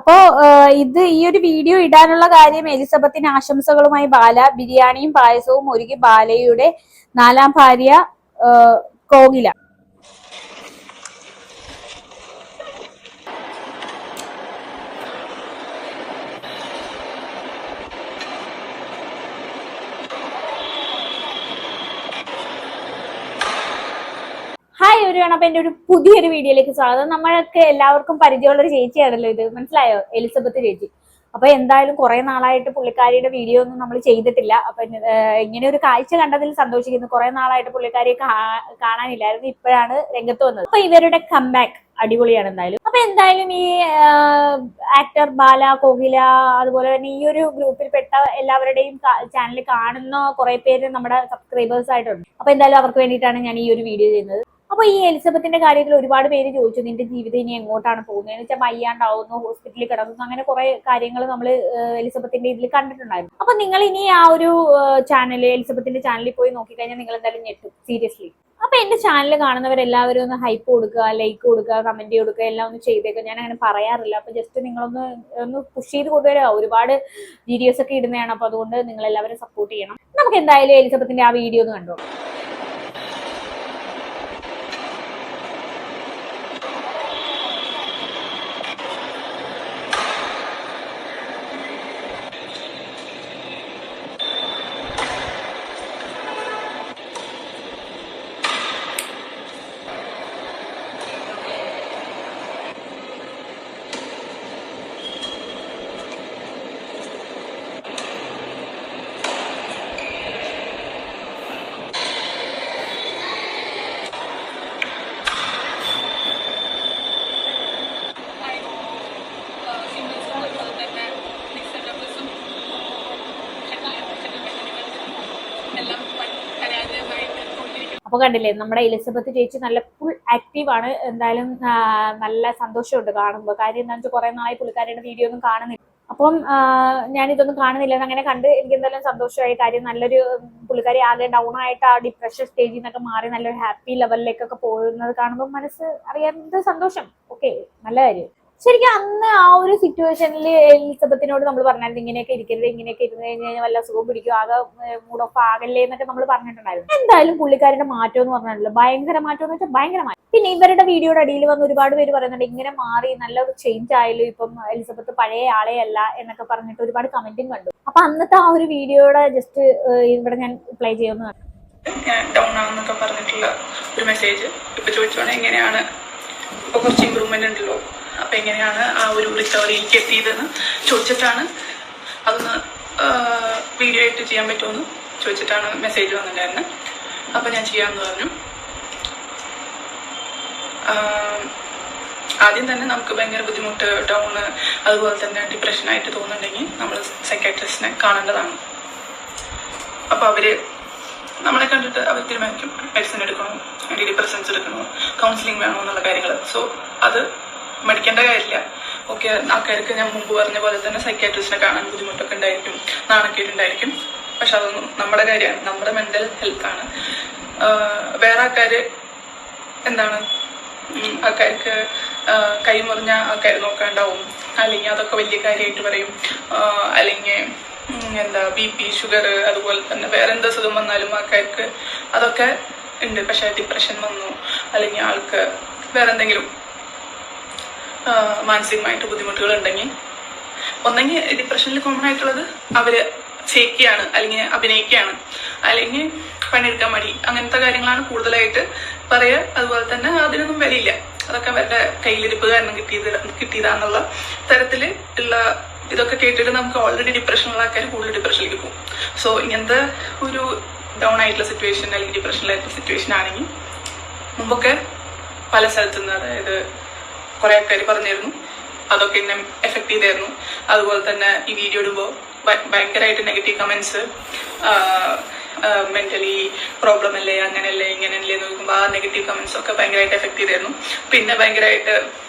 അപ്പോ ഇത് ഈ ഒരു വീഡിയോ ഇടാനുള്ള കാര്യം എലിസബത്തിന് ആശംസകളുമായി ബാല ബിരിയാണിയും പായസവും ഒരുക്കി ബാലയുടെ 4ാം ഭാര്യ കോകില. ഹായ് എവരിവൺ, അപ്പൊ എന്റെ ഒരു പുതിയൊരു വീഡിയോയിലേക്ക് സ്വാഗതം. നമ്മളൊക്കെ എല്ലാവർക്കും പരിചയമുള്ള ഒരു ചേച്ചിയാണല്ലോ ഇത്, മനസ്സിലായോ? എലിസബത്ത് ചേച്ചി. അപ്പൊ എന്തായാലും കുറെ നാളായിട്ട് പുള്ളിക്കാരിയുടെ വീഡിയോ ഒന്നും നമ്മൾ ചെയ്തിട്ടില്ല. അപ്പൊ ഇങ്ങനെ ഒരു കാഴ്ച കണ്ടതിൽ സന്തോഷിക്കുന്നു. കുറെ നാളായിട്ട് പുള്ളിക്കാരിയെ കാണാനില്ലായിരുന്നു, ഇപ്പോഴാണ് രംഗത്ത് വന്നത്. അപ്പൊ ഇവരുടെ കംബാക്ക് അടിപൊളിയാണ് എന്തായാലും. അപ്പൊ എന്തായാലും ഈ ആക്ടർ ബാല, കോകില, അതുപോലെ തന്നെ ഈ ഒരു ഗ്രൂപ്പിൽ പെട്ട എല്ലാവരുടെയും ചാനൽ കാണുന്ന കുറെ പേര് നമ്മുടെ സബ്സ്ക്രൈബേഴ്സ് ആയിട്ടുണ്ട്. അപ്പൊ എന്തായാലും അവർക്ക് വേണ്ടിയിട്ടാണ് ഞാൻ ഈ ഒരു വീഡിയോ ചെയ്യുന്നത്. അപ്പൊ ഈ എലിസബത്തിന്റെ കാര്യത്തിൽ ഒരുപാട് പേര് ചോദിച്ചു, നിന്റെ ജീവിതം ഇനി എങ്ങോട്ടാണ് പോകുന്നത് എന്ന് വെച്ചാൽ വയ്യാണ്ടാവുന്നു, ഹോസ്പിറ്റലിൽ കിടക്കുന്നു, അങ്ങനെ കുറെ കാര്യങ്ങൾ നമ്മൾ എലിസബത്തിന്റെ ഇതിൽ കണ്ടിട്ടുണ്ടായിരുന്നു. അപ്പൊ നിങ്ങൾ ഇനി ആ ഒരു ചാനൽ, എലിസബത്തിന്റെ ചാനലിൽ പോയി നോക്കിക്കഴിഞ്ഞാൽ നിങ്ങൾ എന്തായാലും ഞെട്ടും, സീരിയസ്ലി. അപ്പൊ എന്റെ ചാനൽ കാണുന്നവരെല്ലാവരും ഒന്ന് ഹൈപ്പ് കൊടുക്കുക, ലൈക്ക് കൊടുക്കുക, കമന്റ് കൊടുക്കുക, എല്ലാം ഒന്ന് ചെയ്തേക്കുക. ഞാൻ അങ്ങനെ പറയാറില്ല. അപ്പൊ ജസ്റ്റ് നിങ്ങളൊന്ന് പുഷ് ചെയ്ത് കൊണ്ടുവരിക. ഒരുപാട് വീഡിയോസ് ഒക്കെ ഇടുന്നതാണ്. അപ്പൊ അതുകൊണ്ട് നിങ്ങൾ എല്ലാവരും സപ്പോർട്ട് ചെയ്യണം. നമുക്ക് എന്തായാലും എലിസബത്തിന്റെ ആ വീഡിയോ ഒന്ന് കണ്ടോ. അപ്പൊ കണ്ടില്ലേ, നമ്മുടെ എലിസബത്ത് ചേച്ചി നല്ല ഫുൾ ആക്റ്റീവ് ആണ്. എന്തായാലും നല്ല സന്തോഷമുണ്ട് കാണുമ്പോൾ. കാര്യം എന്താണെന്ന് വെച്ചാൽ കുറെ നാളായി പുള്ളിക്കാരിയുടെ വീഡിയോ ഒന്നും കാണുന്നില്ല. അപ്പം ഞാനിതൊന്നും കാണുന്നില്ല അങ്ങനെ കണ്ട് എനിക്ക് എന്തായാലും സന്തോഷമായി. കാര്യം നല്ലൊരു പുള്ളിക്കാരി ആകെ ഡൗൺ ആയിട്ട് ആ ഡിപ്രഷൻ സ്റ്റേജിൽ നിന്നൊക്കെ മാറി നല്ലൊരു ഹാപ്പി ലെവലിലേക്കൊക്കെ പോകുന്നത് കാണുമ്പോൾ മനസ്സ് അറിയാവുന്നത് സന്തോഷം. ഓക്കെ, നല്ല കാര്യം. ശരിക്കും അന്ന് ആ ഒരു സിറ്റുവേഷനിൽ എലിസബത്തിനോട് നമ്മൾ പറഞ്ഞായിരുന്നു, ഇങ്ങനെയൊക്കെ ഇരിക്കരുത്, ഇങ്ങനെയൊക്കെ ഇരുന്ന് കഴിഞ്ഞാൽ വല്ല സുഖം പിടിക്കും, ആകെ മൂഡ് ഓഫ് ആകല്ലേ എന്നൊക്കെ നമ്മൾ പറഞ്ഞിട്ടുണ്ടായിരുന്നു. എന്തായാലും പുള്ളിക്കാരുടെ മാറ്റം എന്ന് പറഞ്ഞാൽ ഭയങ്കര മാറ്റം എന്ന് വെച്ചാൽ ഭയങ്കര മാറ്റം. പിന്നെ ഇവരുടെ വീഡിയോയുടെ അടിയിൽ വന്ന് ഒരുപാട് പേര് പറയുന്നുണ്ട്, ഇങ്ങനെ മാറി നല്ലൊരു ചേഞ്ച് ആയാലും ഇപ്പം എലിസബത്ത് പഴയ ആളെ അല്ല എന്നൊക്കെ പറഞ്ഞിട്ട് ഒരുപാട് കമന്റും കണ്ടു. അപ്പൊ അന്നത്തെ ആ ഒരു വീഡിയോയുടെ ജസ്റ്റ് ഇവിടെ ഞാൻ പ്ലേ ചെയ്യുന്നതാണ്. ഡൗൺ ആണെന്നൊക്കെ പറഞ്ഞിട്ടുള്ള ഒരു മെസ്സേജ് ഇപ്പൊ ചോദിച്ചോണെ എങ്ങനെയാണ്, ഇപ്പൊ കുറച്ച് ഇമ്പ്രൂവ്മെന്റ് ഉണ്ടല്ലോ, അപ്പൊ എങ്ങനെയാണ് ആ ഒരു റിക്കവറിയിലേക്ക് എത്തിയതെന്ന് ചോദിച്ചിട്ടാണ്, അതൊന്ന് വീഡിയോ ആയിട്ട് ചെയ്യാൻ പറ്റുമെന്ന് ചോദിച്ചിട്ടാണ് മെസ്സേജ് വന്നിട്ടുണ്ടായിരുന്നത്. അപ്പൊ ഞാൻ ചെയ്യാമെന്ന് പറഞ്ഞു. ആദ്യം തന്നെ നമുക്ക് ഭയങ്കര ബുദ്ധിമുട്ട്, ഡൗണ്, അതുപോലെ തന്നെ ഡിപ്രഷനായിട്ട് തോന്നുന്നുണ്ടെങ്കിൽ നമ്മൾ സൈക്കാട്രിസ്റ്റിനെ കാണേണ്ടതാണ്. അപ്പൊ അവര് നമ്മളെ കണ്ടിട്ട് അവർ തീരുമാനിക്കും മെഡിസിൻ എടുക്കണോ, ആന്റി ഡിപ്രസൻസ് എടുക്കണോ, കൗൺസിലിംഗ് വേണോ എന്നുള്ള കാര്യങ്ങൾ. സോ അത് മടിക്കേണ്ട കാര്യമില്ല. ഓക്കെ, ആൾക്കാർക്ക് ഞാൻ മുമ്പ് പറഞ്ഞ പോലെ തന്നെ സൈക്കാട്രിസ്റ്റിനെ കാണാൻ ബുദ്ധിമുട്ടൊക്കെ ഉണ്ടായിരിക്കും, നാണക്കേടുണ്ടായിരിക്കും. പക്ഷെ അതൊന്നും നമ്മുടെ കാര്യമാണ്, നമ്മുടെ മെന്റൽ ഹെൽത്താണ്. വേറെ ആൾക്കാര് എന്താണ്, ആൾക്കാർക്ക് കൈമുറിഞ്ഞ ആൾക്കാർ നോക്കാണ്ടാവും, അല്ലെങ്കിൽ അതൊക്കെ വലിയ കാര്യമായിട്ട് പറയും, അല്ലെങ്കിൽ എന്താ BP, ഷുഗർ, അതുപോലെ തന്നെ വേറെ എന്ത് അസുഖം വന്നാലും ആൾക്കാർക്ക് അതൊക്കെ ഉണ്ട്. പക്ഷെ ഡിപ്രഷൻ വന്നു അല്ലെങ്കിൽ ആൾക്ക് വേറെ എന്തെങ്കിലും മാനസികമായിട്ട് ബുദ്ധിമുട്ടുകൾ ഉണ്ടെങ്കിൽ, ഒന്നെങ്കിൽ ഡിപ്രഷനിൽ കോമൺ ആയിട്ടുള്ളത് അവര് ഫേക്കാണ്, അല്ലെങ്കിൽ അഭിനയിക്കുകയാണ്, അല്ലെങ്കിൽ പണിയെടുക്കാൻ മടി, അങ്ങനത്തെ കാര്യങ്ങളാണ് കൂടുതലായിട്ട് പറയുക. അതുപോലെ തന്നെ അതിനൊന്നും വിലയില്ല, അതൊക്കെ അവരുടെ കയ്യിലിരിപ്പ് കാരണം കിട്ടിയതാന്നുള്ള തരത്തിൽ ഉള്ള ഇതൊക്കെ കേട്ടിട്ട് നമുക്ക് ഓൾറെഡി ഡിപ്രഷനുള്ള ആൾക്കാർ കൂടുതൽ ഡിപ്രഷനിലേക്ക് പോകും. സോ ഇങ്ങനത്തെ ഒരു ഡൗൺ ആയിട്ടുള്ള സിറ്റുവേഷൻ അല്ലെങ്കിൽ ഡിപ്രഷനിലായിട്ടുള്ള സിറ്റുവേഷൻ ആണെങ്കിൽ മുമ്പൊക്കെ പല സ്ഥലത്തുനിന്ന്, അതായത് കുറെ ആൾക്കാർ പറഞ്ഞിരുന്നു, അതൊക്കെ എന്നെ എഫക്ട് ചെയ്തായിരുന്നു. അതുപോലെ തന്നെ ഈ വീഡിയോ ഇടുമ്പോൾ ഭയങ്കരമായിട്ട് നെഗറ്റീവ് കമന്റ്സ്, മെന്റലി പ്രോബ്ലം അല്ലേ, അങ്ങനെയല്ലേ ഇങ്ങനെയല്ലേ എന്ന് നോക്കുമ്പോൾ ആ നെഗറ്റീവ് കമന്റ്സ് ഒക്കെ ഭയങ്കരമായിട്ട് എഫക്ട് ചെയ്തായിരുന്നു. പിന്നെ ഭയങ്കരമായിട്ട്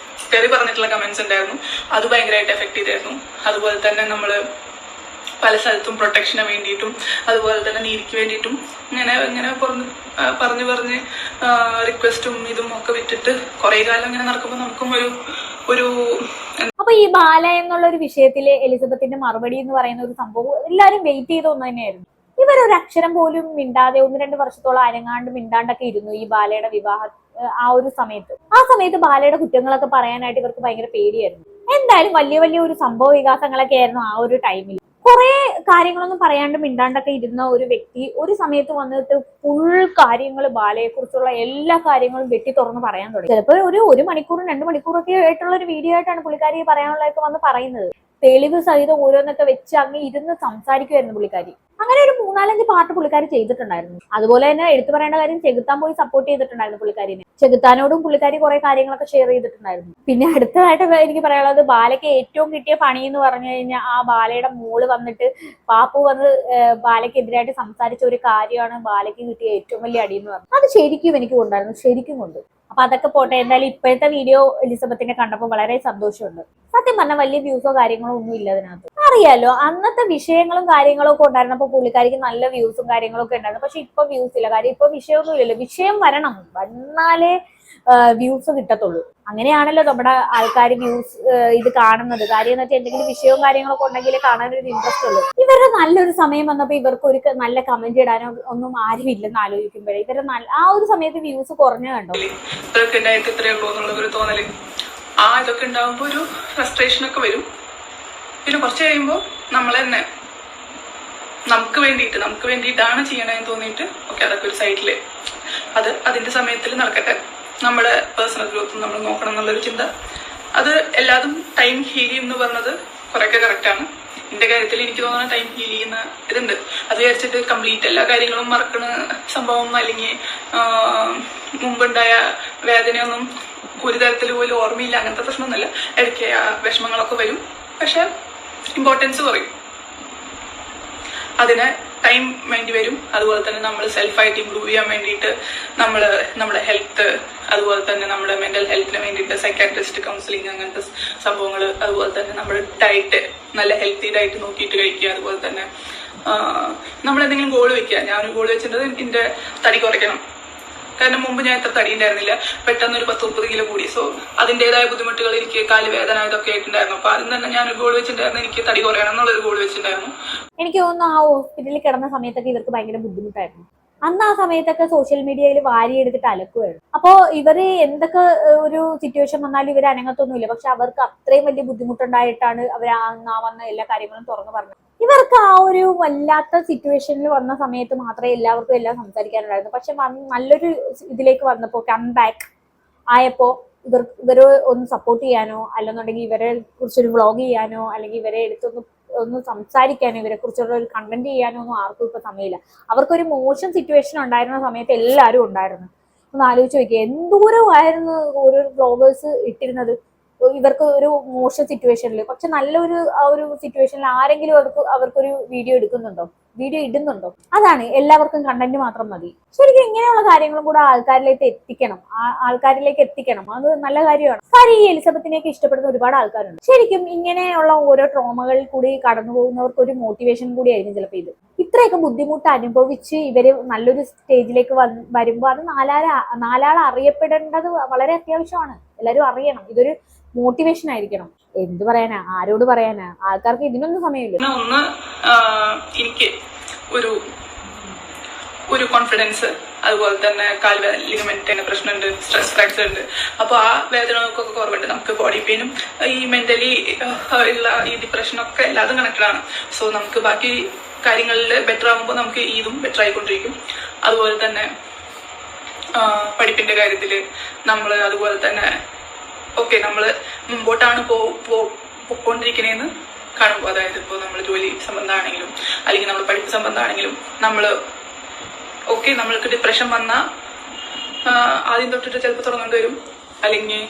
തെറി പറഞ്ഞിട്ടുള്ള കമന്റ്സ് ഉണ്ടായിരുന്നു, അത് ഭയങ്കരമായിട്ട് എഫക്ട് ചെയ്തായിരുന്നു. അതുപോലെ തന്നെ നമ്മൾ പല സ്ഥലത്തും പ്രൊട്ടക്ഷന് വേണ്ടിയിട്ടും അതുപോലെ തന്നെ നീതിക്ക് വേണ്ടിയിട്ടും ഇങ്ങനെ പറഞ്ഞ് റിക്വസ്റ്റും ഇതും ഒക്കെ വിട്ടിട്ട് കുറെ കാലം ഇങ്ങനെ നടക്കുമ്പോൾ നമുക്കും ഒരു അപ്പൊ ഈ ബാല എന്നുള്ള ഒരു വിഷയത്തില് എലിസബത്തിന്റെ മറുപടി എന്ന് പറയുന്ന ഒരു സംഭവം എല്ലാരും വെയിറ്റ് ചെയ്ത ഒന്ന് തന്നെയായിരുന്നു. ഇവരൊരു അക്ഷരം പോലും മിണ്ടാതെ 1-2 വർഷത്തോളം അനങ്ങാണ്ട് മിണ്ടാണ്ടൊക്കെ ഇരുന്നു ഈ ബാലയുടെ വിവാഹ ആ ഒരു സമയത്ത്. ആ സമയത്ത് ബാലയുടെ കുറ്റങ്ങളൊക്കെ പറയാനായിട്ട് ഇവർക്ക് ഭയങ്കര പേടിയായിരുന്നു. എന്തായാലും വലിയ വലിയ ഒരു സംഭവ വികാസങ്ങളൊക്കെ ആയിരുന്നു ആ ഒരു ടൈമിൽ. കുറെ കാര്യങ്ങളൊന്നും പറയാണ്ട് മിണ്ടാണ്ടൊക്കെ ഇരുന്ന ഒരു വ്യക്തി ഒരു സമയത്ത് വന്നിട്ട് ഫുൾ കാര്യങ്ങൾ ബാലയെ കുറിച്ചുള്ള എല്ലാ കാര്യങ്ങളും വെട്ടി തുറന്ന് പറയാൻ തുടങ്ങി. ചിലപ്പോൾ ഒരു മണിക്കൂറും 2 മണിക്കൂറൊക്കെ ആയിട്ടുള്ള ഒരു വീഡിയോ ആയിട്ടാണ് പുള്ളിക്കാരി പറയാനുള്ളതൊക്കെ വന്ന് പറയുന്നത്. തെളിവ് സഹിതം ഓരോന്നൊക്കെ വെച്ച് അങ്ങ് ഇരുന്ന് സംസാരിക്കുമായിരുന്നു പുള്ളിക്കാരി. അങ്ങനെ ഒരു 3-4 പാർട്ട് പുള്ളിക്കാരി ചെയ്തിട്ടുണ്ടായിരുന്നു. അതുപോലെ തന്നെ എടുത്തു പറയേണ്ട കാര്യം, ചെകുത്താൻ പോയി സപ്പോർട്ട് ചെയ്തിട്ടുണ്ടായിരുന്നു പുള്ളിക്കാരിനെ. ചെകുത്താനോടും പുള്ളിക്കാരി കുറെ കാര്യങ്ങളൊക്കെ ഷെയർ ചെയ്തിട്ടുണ്ടായിരുന്നു. പിന്നെ അടുത്തതായിട്ട് എനിക്ക് പറയാനുള്ളത്, ബാലയ്ക്ക് ഏറ്റവും കിട്ടിയ പണി എന്ന് പറഞ്ഞു കഴിഞ്ഞാൽ ആ ബാലയുടെ മോള് വന്നിട്ട് പാപ്പു വന്ന് ബാലയ്ക്കെതിരായിട്ട് സംസാരിച്ച ഒരു കാര്യമാണ് ബാലയ്ക്ക് കിട്ടിയ ഏറ്റവും വലിയ അടി എന്ന് പറഞ്ഞത്. അത് ശരിക്കും എനിക്ക് കൊണ്ടായിരുന്നു, ശരിക്കും കൊണ്ട്. അപ്പൊ അതൊക്കെ പോട്ടെ. എന്തായാലും ഇപ്പോഴത്തെ വീഡിയോ എലിസബത്തിനെ കണ്ടപ്പോൾ വളരെ സന്തോഷമുണ്ട്. സത്യം പറഞ്ഞാൽ വലിയ വ്യൂസോ കാര്യങ്ങളോ ഒന്നും ഇല്ല അതിനകത്ത്. അറിയാലോ, അന്നത്തെ വിഷയങ്ങളും കാര്യങ്ങളും ഒക്കെ ഉണ്ടായിരുന്നപ്പോൾ പുള്ളിക്കാരിക്ക് നല്ല വ്യൂസും കാര്യങ്ങളും ഒക്കെ ഉണ്ടായിരുന്നു. പക്ഷെ ഇപ്പൊ വ്യൂസ് ഇല്ല. കാര്യം ഇപ്പൊ വിഷയമൊന്നും ഇല്ലല്ലോ. വിഷയം വരണം, വന്നാലേ വ്യൂസ് കിട്ടത്തുള്ളൂ. അങ്ങനെയാണല്ലോ നമ്മുടെ ആൾക്കാർ വ്യൂസ് ഇത് കാണുന്നത്. കാര്യം എന്ന് വെച്ചാൽ എന്തെങ്കിലും വിഷയവും കാര്യങ്ങളൊക്കെ ഉണ്ടെങ്കിൽ കാണാനൊരു ഇൻട്രസ്റ്റ് ഉള്ളൂ. ഇവരുടെ നല്ലൊരു സമയം വന്നപ്പോൾ ഇവർക്ക് ഒരു നല്ല കമന്റ് ഇടാനോ ഒന്നും ആരും ഇല്ലെന്ന് ആലോചിക്കുമ്പോഴേ ഇവരുടെ ആ ഒരു സമയത്ത് വ്യൂസ് കുറഞ്ഞു കണ്ടോ. ഇതൊക്കെ ഉണ്ടാകുമ്പോ ഒരു ഫ്രസ്ട്രേഷൻ ഒക്കെ വരും. പിന്നെ കുറച്ച് കഴിയുമ്പോൾ നമ്മൾ തന്നെ നമുക്ക് വേണ്ടിയിട്ടാണ് ചെയ്യണമെന്ന് തോന്നിയിട്ട് ഓക്കെ അതൊക്കെ ഒരു സൈഡില് അതിന്റെ സമയത്തിൽ നടക്കട്ടെ. നമ്മുടെ പേഴ്സണൽ ഗ്രോത്തും നമ്മൾ നോക്കണം എന്നുള്ളൊരു ചിന്ത, അത് എല്ലാതും ടൈം ഹീൽ എന്ന് പറഞ്ഞത് കുറെയൊക്കെ കറക്റ്റാണ്. എന്റെ കാര്യത്തിൽ എനിക്ക് തോന്നുന്ന ടൈം ഹീൽ ചെയ്യുന്ന ഇതുണ്ട്. അത് വിചാരിച്ചിട്ട് കംപ്ലീറ്റ് എല്ലാ കാര്യങ്ങളും മറക്കണ സംഭവം അല്ലെങ്കിൽ മുമ്പുണ്ടായ വേദനയൊന്നും ഒരു തരത്തിൽ പോലും ഓർമ്മയില്ല, അങ്ങനത്തെ പ്രശ്നമൊന്നുമില്ല. ഇടയ്ക്ക് വിഷമങ്ങളൊക്കെ വരും, പക്ഷെ ഇമ്പോർട്ടൻസ് കുറയും. അതിന് ടൈം വേണ്ടി വരും. അതുപോലെ തന്നെ നമ്മൾ സെൽഫായിട്ട് ഇമ്പ്രൂവ് ചെയ്യാൻ വേണ്ടിയിട്ട് നമ്മുടെ ഹെൽത്ത്, അതുപോലെ തന്നെ നമ്മുടെ മെന്റൽ ഹെൽത്തിന് വേണ്ടിയിട്ട് സൈക്കാട്രിസ്റ്റ് കൗൺസിലിംഗ്, അങ്ങനത്തെ സംഭവങ്ങൾ. അതുപോലെ തന്നെ നമ്മുടെ ഡയറ്റ് നല്ല ഹെൽത്തി ഡയറ്റ് നോക്കിയിട്ട് കഴിക്കുക. അതുപോലെ തന്നെ നമ്മൾ എന്തെങ്കിലും ഗോൾ വെക്കുക. ഞാനൊരു ഗോൾ വെച്ചിട്ട് എന്റെ തടി കുറയ്ക്കണം. കാരണം മുമ്പ് ഞാൻ എത്ര തടി ഉണ്ടായിരുന്നില്ല, പെട്ടെന്ന് ഒരു 10-30 കിലോ കൂടി. സോ അതിൻ്റെതായ ബുദ്ധിമുട്ടുകൾ, എനിക്ക് കാല് വേദന ഇതൊക്കെ ആയിട്ടുണ്ടായിരുന്നു. അപ്പൊ അതിന് തന്നെ ഞാനൊരു ഗോൾ വെച്ചിട്ടുണ്ടായിരുന്നു, എനിക്ക് തടി കുറയണം എന്നുള്ളൊരു ഗോൾ വെച്ചിട്ടുണ്ടായിരുന്നു. എനിക്ക് തോന്നുന്നു ആ ഹോസ്പിറ്റലിൽ കിടന്ന സമയത്തൊക്കെ ഇവർക്ക് ഭയങ്കര ബുദ്ധിമുട്ടായിരുന്നു. അന്ന് ആ സമയത്തൊക്കെ സോഷ്യൽ മീഡിയയിൽ വാരിയെടുത്തിട്ട് അലക്കുമായിരുന്നു. അപ്പോ ഇവര് എന്തൊക്കെ ഒരു സിറ്റുവേഷൻ വന്നാലും ഇവർ അനങ്ങത്തൊന്നുമില്ല. പക്ഷെ അവർക്ക് അത്രയും വലിയ ബുദ്ധിമുട്ടുണ്ടായിട്ടാണ് അവർ ആ വന്ന എല്ലാ കാര്യങ്ങളും തുറന്നു പറഞ്ഞത്. ഇവർക്ക് ആ ഒരു വല്ലാത്ത സിറ്റുവേഷനിൽ വന്ന സമയത്ത് മാത്രമേ എല്ലാവർക്കും എല്ലാം സംസാരിക്കാനുണ്ടായിരുന്നു. പക്ഷെ നല്ലൊരു ഇതിലേക്ക് വന്നപ്പോ, കംബാക്ക് ആയപ്പോ ഇവരെ ഒന്ന് സപ്പോർട്ട് ചെയ്യാനോ അല്ലെന്നുണ്ടെങ്കിൽ ഇവരെ കുറിച്ചൊരു വ്ളോഗ് ചെയ്യാനോ അല്ലെങ്കിൽ ഇവരെ ഒന്ന് സംസാരിക്കാനോ ഇവരെ കുറിച്ചുള്ള ഒരു കണ്ടന്റ് ചെയ്യാനോ ഒന്നും ആർക്കും ഇപ്പൊ സമയമില്ല. അവർക്കൊരു മോശം സിറ്റുവേഷൻ ഉണ്ടായിരുന്ന സമയത്ത് എല്ലാവരും ഉണ്ടായിരുന്നു. ഒന്ന് ആലോചിച്ച് നോക്കിയാൽ എന്തോരമായിരുന്നു ഓരോ വ്ളോഗേഴ്സ് ഇട്ടിരുന്നത് ഇവർക്ക് ഒരു മോശം സിറ്റുവേഷനിൽ. പക്ഷെ നല്ലൊരു ആ ഒരു സിറ്റുവേഷനിൽ ആരെങ്കിലും അവർക്കൊരു വീഡിയോ ഇടുന്നുണ്ടോ? അതാണ്, എല്ലാവർക്കും കണ്ടന്റ് മാത്രം മതി. ശരിക്കും ഇങ്ങനെയുള്ള കാര്യങ്ങളും കൂടെ ആൾക്കാരിലേക്ക് എത്തിക്കണം. അത് നല്ല കാര്യമാണ്. കാര്യം ഈ എലിസബത്തിനെയൊക്കെ ഇഷ്ടപ്പെടുന്ന ഒരുപാട് ആൾക്കാരുണ്ട്. ശരിക്കും ഇങ്ങനെയുള്ള ഓരോ ട്രോമകളിൽ കൂടി കടന്നു പോകുന്നവർക്ക് ഒരു മോട്ടിവേഷൻ കൂടിയായിരിക്കും ചിലപ്പോൾ ഇത്. ഇത്രയൊക്കെ ബുദ്ധിമുട്ട് അനുഭവിച്ച് ഇവര് നല്ലൊരു സ്റ്റേജിലേക്ക് വരുമ്പോൾ അത് നാലാൾ അറിയപ്പെടേണ്ടത് വളരെ അത്യാവശ്യമാണ്. എല്ലാവരും അറിയണം. ഇതൊരു മോട്ടിവേഷൻ ആയിരിക്കണം. എന്ത് പറയാനാ, ആരോട് പറയാനാ, ആൾക്കാർക്ക് ഇതിനൊന്നും സമയമില്ല. ഒന്ന് എനിക്ക് ഒരു കോൺഫിഡൻസ്, അതുപോലെ തന്നെ കാൽവേദന, ലിഗമെന്റിന്റെ പ്രശ്നമുണ്ട്, സ്ട്രെസ് ഫ്രാക്ചർ ഉണ്ട്. അപ്പൊ ആ വേദനകൾക്കൊക്കെ കുറവുണ്ട്. നമുക്ക് ബോഡി പെയിനും ഈ മെന്റലി ഉള്ള ഈ ഡിപ്രഷനൊക്കെ എല്ലാതും കണക്റ്റഡ് ആണ്. സോ നമുക്ക് ബാക്കി കാര്യങ്ങളിൽ ബെറ്റർ ആകുമ്പോൾ നമുക്ക് ഇതും ബെറ്റർ ആയിക്കൊണ്ടിരിക്കും. അതുപോലെ തന്നെ പഠിപ്പിന്റെ കാര്യത്തില് നമ്മൾ അതുപോലെ തന്നെ ഓക്കെ നമ്മൾ മുമ്പോട്ടാണ് പോയിക്കൊണ്ടിരിക്കണേന്ന് കാണുമ്പോൾ, അതായത് ഇപ്പോൾ നമ്മൾ ജോലി സംബന്ധമാണെങ്കിലും അല്ലെങ്കിൽ നമ്മൾ പഠിപ്പ് സംബന്ധമാണെങ്കിലും നമ്മൾക്ക് ഡിപ്രഷൻ വന്നാൽ ആദ്യം തൊട്ടിട്ട് ചിലപ്പോൾ തുടങ്ങേണ്ടി വരും. അല്ലെങ്കിൽ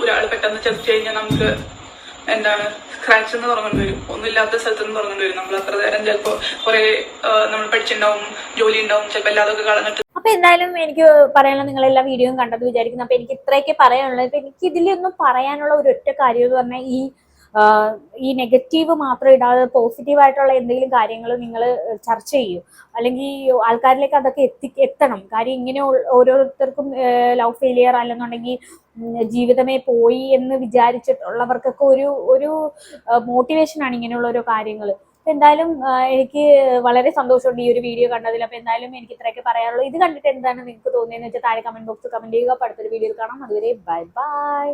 ഒരാൾ പെട്ടെന്ന് ചതിച്ചു കഴിഞ്ഞാൽ നമുക്ക് സ്ക്രാച്ചിൽ നിന്ന് തുടങ്ങേണ്ടി വരും. ഒന്നുമില്ലാത്ത സ്ഥലത്ത് നിന്ന് തുടങ്ങേണ്ടി വരും. നമ്മൾ അത്ര നേരം ചിലപ്പോൾ കുറെ നമ്മൾ പഠിച്ചിട്ടുണ്ടാവും, ജോലി ഉണ്ടാവും, ചിലപ്പോൾ എല്ലാതൊക്കെ കളഞ്ഞിട്ട്. അപ്പൊ എന്തായാലും എനിക്ക് പറയാനുള്ള, നിങ്ങൾ എല്ലാ വീഡിയോയും കണ്ടത് വിചാരിക്കുന്നു. അപ്പൊ എനിക്ക് ഇത്രയൊക്കെ പറയാനുള്ളത്. ഇപ്പൊ എനിക്ക് ഇതിലൊന്നും പറയാനുള്ള ഒരു ഒറ്റ കാര്യം എന്ന് പറഞ്ഞാൽ ഈ നെഗറ്റീവ് മാത്രം ഇടാതെ പോസിറ്റീവായിട്ടുള്ള എന്തെങ്കിലും കാര്യങ്ങൾ നിങ്ങൾ ചർച്ച ചെയ്യൂ, അല്ലെങ്കിൽ ആൾക്കാരിലേക്ക് അതൊക്കെ എത്തണം. കാര്യം ഇങ്ങനെ ഓരോരുത്തർക്കും ലവ് ഫെയിലിയർ അല്ലെന്നുണ്ടെങ്കിൽ ജീവിതമേ പോയി എന്ന് വിചാരിച്ചിട്ടുള്ളവർക്കൊക്കെ ഒരു മോട്ടിവേഷനാണ് ഇങ്ങനെയുള്ള ഓരോ കാര്യങ്ങൾ. എന്തായാലും എനിക്ക് വളരെ സന്തോഷമുണ്ട് ഈ ഒരു വീഡിയോ കണ്ടതിൽ. അപ്പൊ എന്തായാലും എനിക്ക് ഇത്രയൊക്കെ പറയാനുള്ളൂ. ഇത് കണ്ടിട്ട് എന്താണ് നിങ്ങൾക്ക് തോന്നിയെന്ന് വെച്ചാൽ താഴെ കമന്റ് ബോക്സിൽ കമന്റ് ചെയ്യുക. അടുത്തൊരു വീഡിയോയിൽ കാണാം. അതുവരെ ബൈ ബൈ.